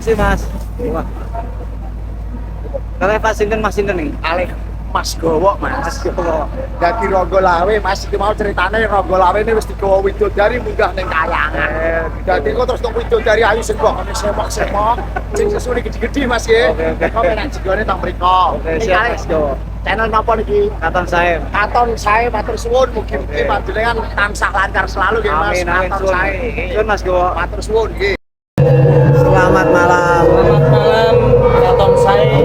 Si Mas. Wah. Kalau Pak sinten Mas sinten nih? Alih Mas Gowo, Mas. Mas Gowo. Dadi Rangga Lawe, Mas iki mau ceritane Rangga Lawe ini wis digawa widodari munggah ning kayangan. Dadi kok terus tok widodari ayu sing mbokane semok-semok, sing sesune gede-gede Mas nggih. Kok nek jigone tang mriko. Siap Mas Gowo. Channel napa niki? Katon sae. Katon sae matur suwun mugi-mugi panjenengan tansah lancar selalu nggih Mas. Amin amin Katon suwun. sae. Suwun Mas Gowo. Matur suwun nggih. Selamat malam. Selamat malam, Katon Sae.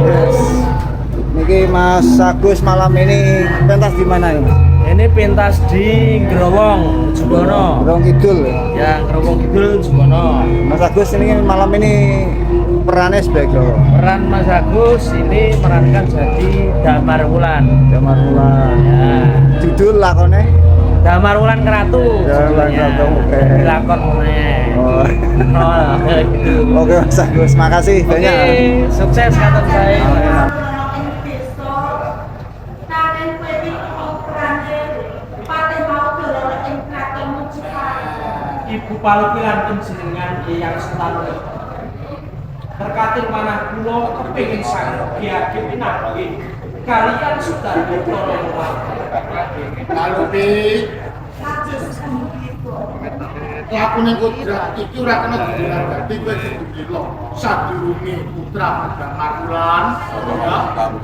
Niki Mas Agus malam ini pentas di mana ini Mas? Ini pentas di Growong, Jubono. Growong Kidul. Ya, Growong Kidul, Jubono. Mas Agus ini malam ini perannya sebagai Peran Mas Agus ini merankan jadi Damar Wulan. Damar Wulan. Ya, Judul lakonnya Damar Wulan Keratu. Damar Wulan Keratu, oke. Dilakon meneh. Oh. Gitu. Oke Mas Agus, makasih Oke, banyak. sukses Katon Sae. Ibu Palukilan penjenengan yang selalu berkatin manah kula kepingin sang biagi pinanggi kalian sudah ditolong Lalu Pi aku ning kudrat iki ora kena dadi kowe kudu gila sadurunge putra Damar Wulan ya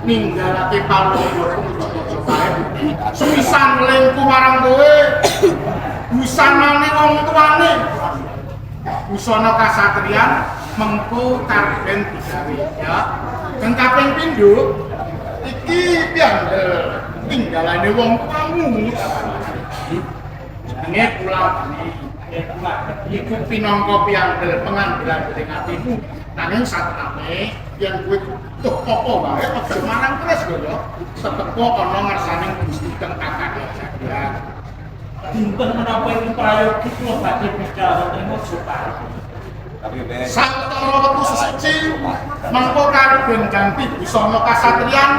ninggalake palungguh muja-muja bae sepisan lengku marang kowe busanane wong tuane busana kasatriyan mengko karben digawe ya kang kaping pindho iki piandel tinggalane wong tuamu jenenge pulang iku pinangka piandel pengambilan dening atimu nanging satane yen kowe tuh apa wae aja marang terus lho ya setepo ana ngarsaning Gusti kang kakake jadian dinten menapa iki prayogi kula badhe beda wonten Mojopahit. Sawetara wektu suci mengko karben ganti busana kasatriyan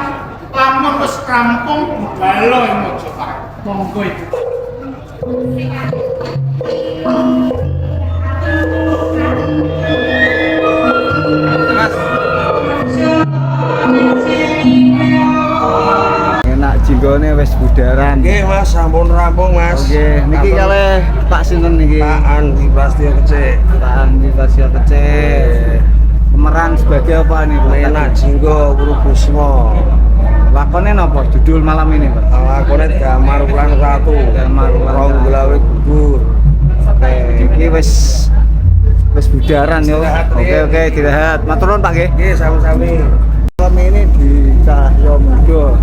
lamun wis rampung budhalo ing Mojopahit. Monggo Ibu. Mas. Enak jinggone wis budaran. Nggih Mas, sampun rampung Mas. Oke, niki kalih Pak sinten niki? Pak Andi Prastio Kecik. Pak Andi Prastio Kecik. Pemeran sebagai apa nih Pak? Menak Jinggo Purubusmo. Lakonnya napa judul malam ini Pak? Lakone Damar Wulan Ratu. Damar Wulan Ratu. Ronggolawe gugur. Oke, iki wis budaran yo. Oke, dirahat. Matur nuwun Pak nggih. Nggih, sami-sami. Malam ini di Cahyo Mudo.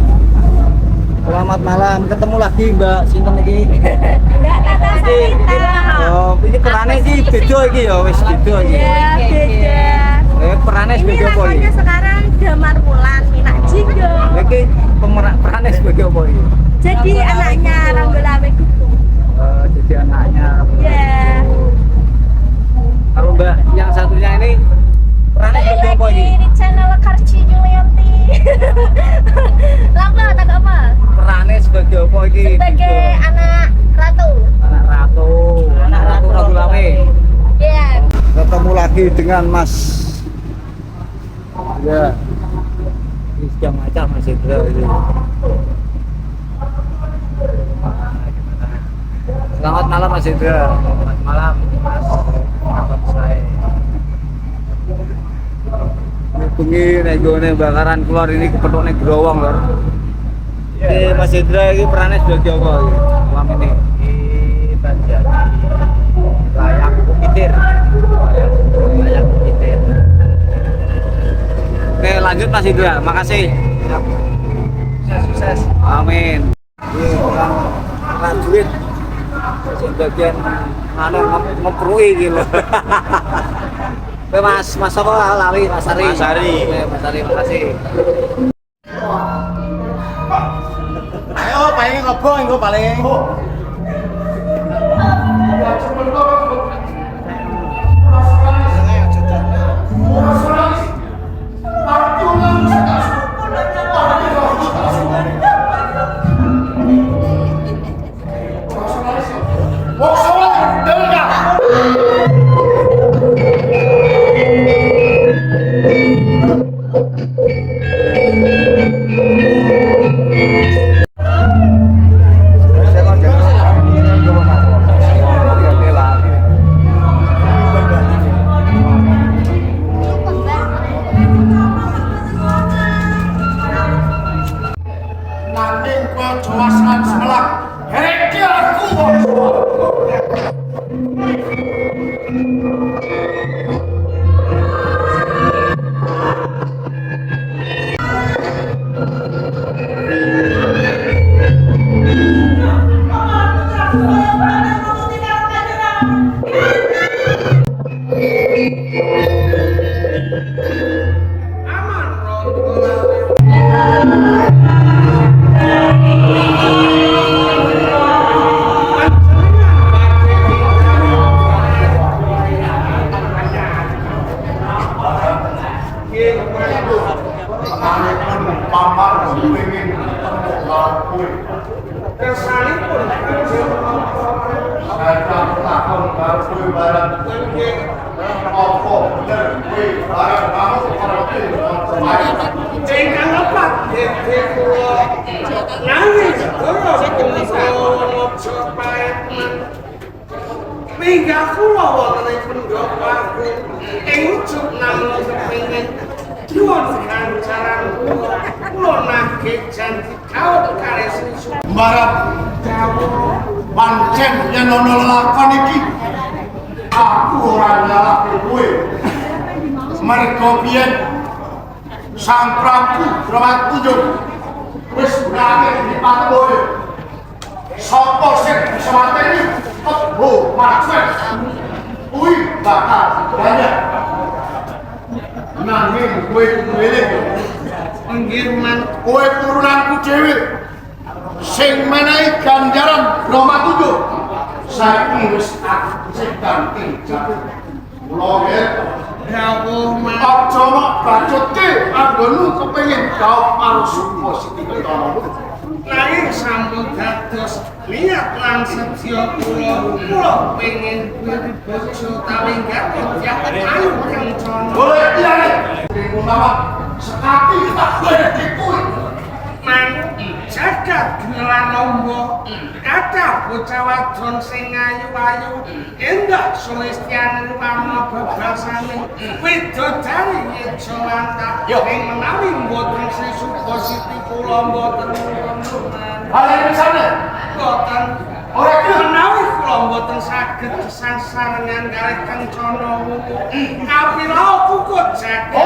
Selamat malam, ketemu lagi Mbak sinten iki? Enggak, Tata Sarita. Oh, ini perannya iki beda iki ya, wis beda iki. Ya, beda. Perannya Ini sebagai apa iki? lakonnya sekarang Damar Wulan, Minak Jinggo. Iki perannya sebagai apa iki? Jadi anaknya Rangga Lawe Gugung. Jadi anaknya. Ya. Kalau Mbak yang satunya ini perannya Balik sebagai apa lagi iki? di channel Karci Julianti. Lama tak apa? Perannya sebagai apa iki? Sebagai anak ratu. Anak ratu, anak ratu Rangga Lawe. Ya. Ketemu lagi dengan Mas. Ya. Ini jam macam Mas Indra ini. Selamat malam Mas Indra. Selamat malam Mas. Kapan saya? Bengi nek gone bakaran keluar ini kepethukne Growong lho. Oke, Mas Indra ini perannya sebagai apa iki? Malam ini. Kita jadi layak pitir. Layak pitir. Oke, lanjut Mas Indra. Makasih. Sukses. Amin. Ini orang duit sebagian anu ngeprui gitu. Oke Mas apa Lawi Mas Ari. Mas Ari. Oke, Mas Ari, makasih. Ayo paling ngobong engko paling. Aman rondo paman pengen lakuin kesalipun saya takon lakuin barang apa bener kuwi barang kamu ingkang lepat dhewe kula nangis kula supaya mingga kula wonten pendopo ing ujug namung kepengin nyuwun kancaran kula nagih janji kawula kali susu mbarep pancen yen ana lelakon iki aku ora nyalahke kowe mergo biyen Sang Prabu Bratayuda wis ngake di patohe sapa sing bisa mateni kebo macet kuwi bakal banyak nanging kowe kuweleh inggih man kowe turunanku dhewe sing menehi ganjaran Bratayuda saiki wis aku sing ganti kula dawuh man aja mok bacutke anggonu kepengin gawe karo Supa Siti Ketara nanging sampun dados liat lan sedya kula pengen kuwi bojo tawinggat jak ayu kencana boleh iya menawa sekati tak boleh dikuwi man jagat genelan lomba kathah bocah wadon sing ayu-ayu endah sulistiane warna bebasane widodari yejawanta ing menawi mboten Supa Siti kula mboten hale pisane mboten ora menawi kula mboten saged sesarengan kalih kencana kapira kukut jagat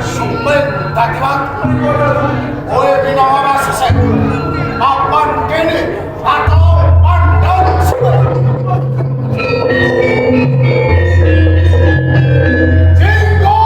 sumpah dadi waktu kowe binara sesek papan kene atau pandang sebelah Jinggo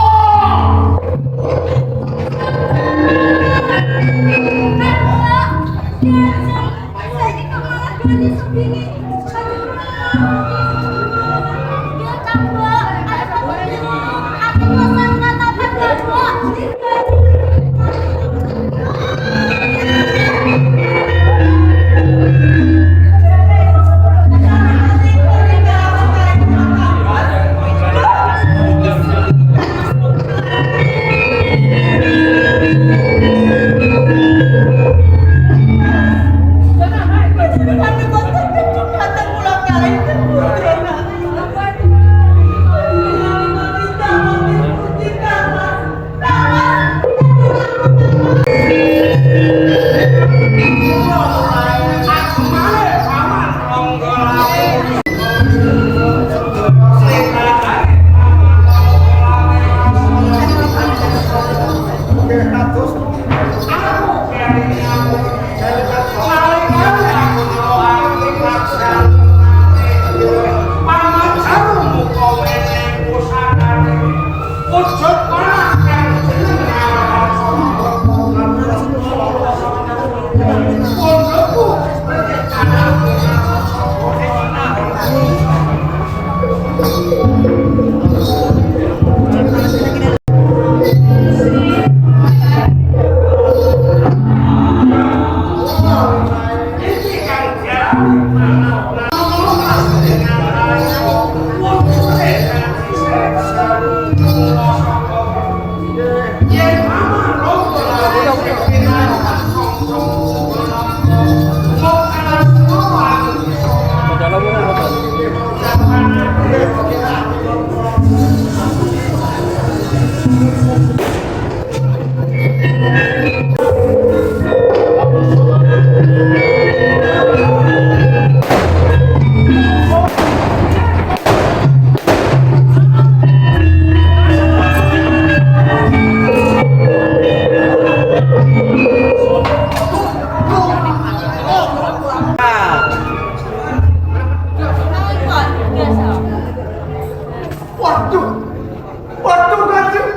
Waduh kanjeng.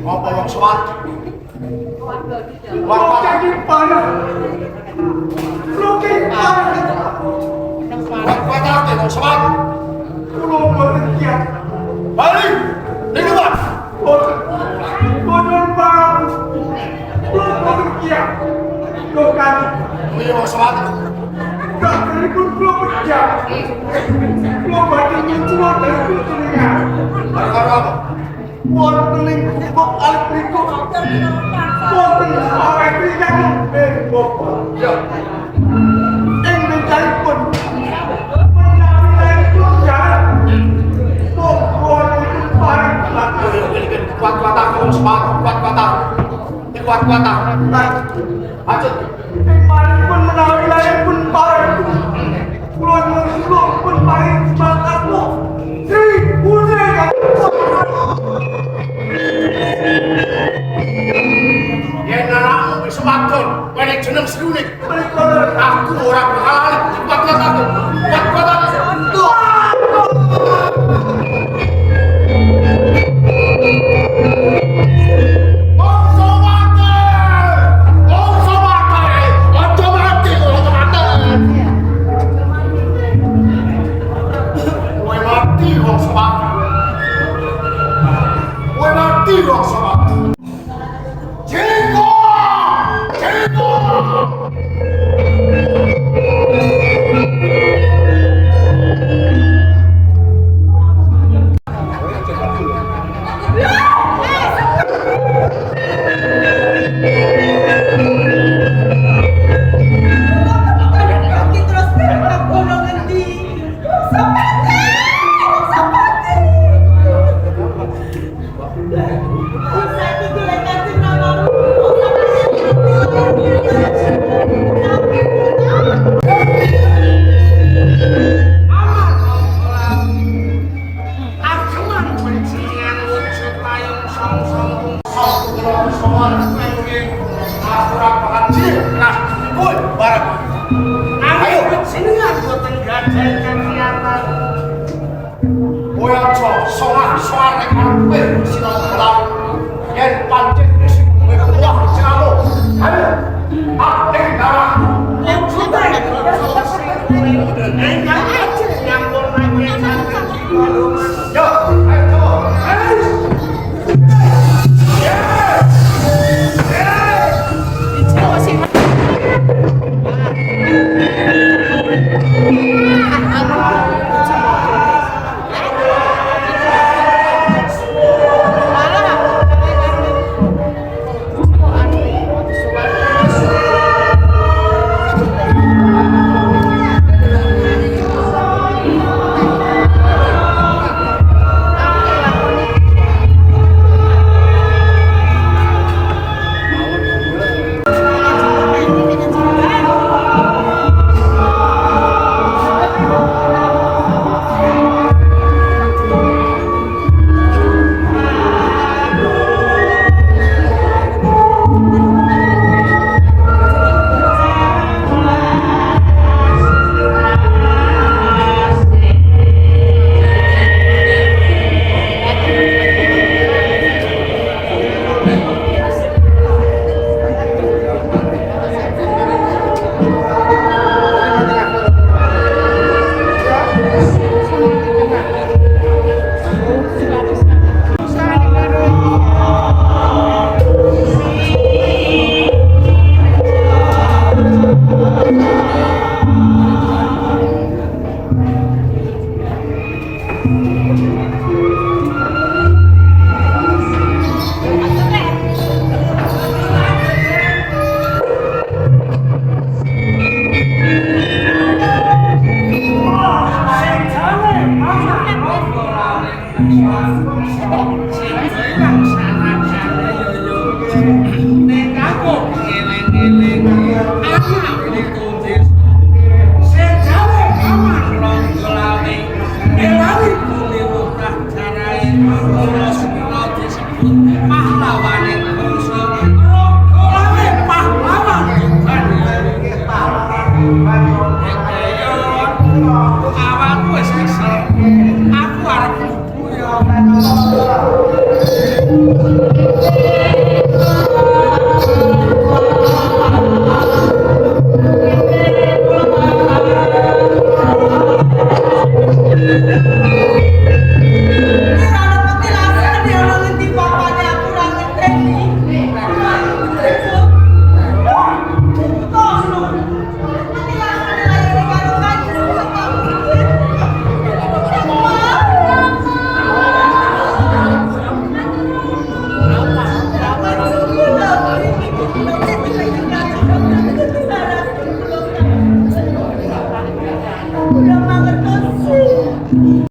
Apa wong sewat? Warga iki panas. Loke panas. Warga iki wong sewat. Kulo mboten kiat. Bali. Ning luar. Boten Bang. Kulo mboten kiat. Loh kanjeng. Kuwi wong sewat. Gak berikut kulo pejam. Kulo badhe nyuwun dari kulingan. Perkara apa? Wonten ing bukok alit mriku. Wonten awet ingkang bebok. Ya. Ing mencalipun. Menawi laipun jalan. Pokok itu parang belakang. Kuat-kuatan wong sepat, kuat-kuatan. Kuat-kuatan. Lanjut. Ing malipun menawi laipun parang. Kulo nyuwun pun paring semangatmu. Sri Pusaka. Yen anakmu wis wadon, menek jeneng Srunik. Aku ora berhalang kuat-kuat aku. Kuat-kuat aku. Nyampur lagi Yo, ayo. Itu sih.